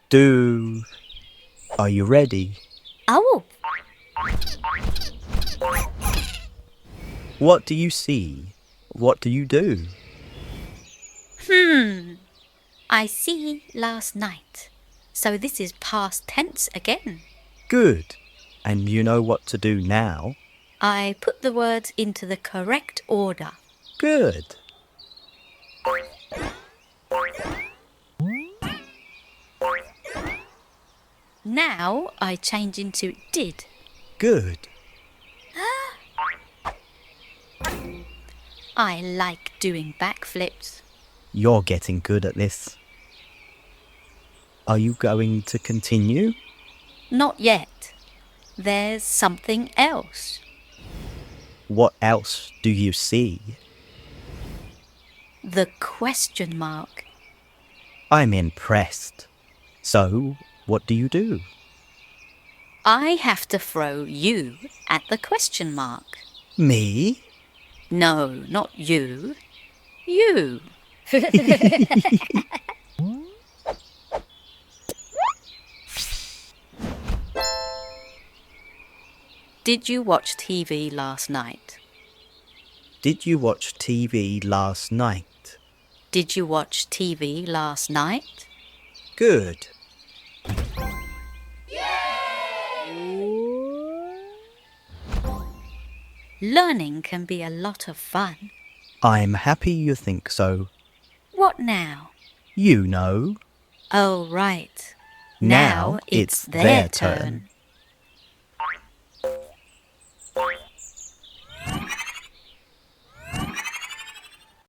Do. Are you ready? Oh, What do you see? What do you do? I see last night. So this is past tense again. Good. And you know what to do now? I put the words into the correct order. Good. Now I change into did. Good. I like doing backflips. You're getting good at this. Are you going to continue? Not yet. There's something else. What else do you see? The question mark. I'm impressed. So, what do you do? I have to throw you at the question mark. Me? No, not you. You. Did you watch TV last night? Did you watch TV last night? Did you watch TV last night? Good. Learning can be a lot of fun. I'm happy you think so. What now? You know. Oh, right. Now it's their turn.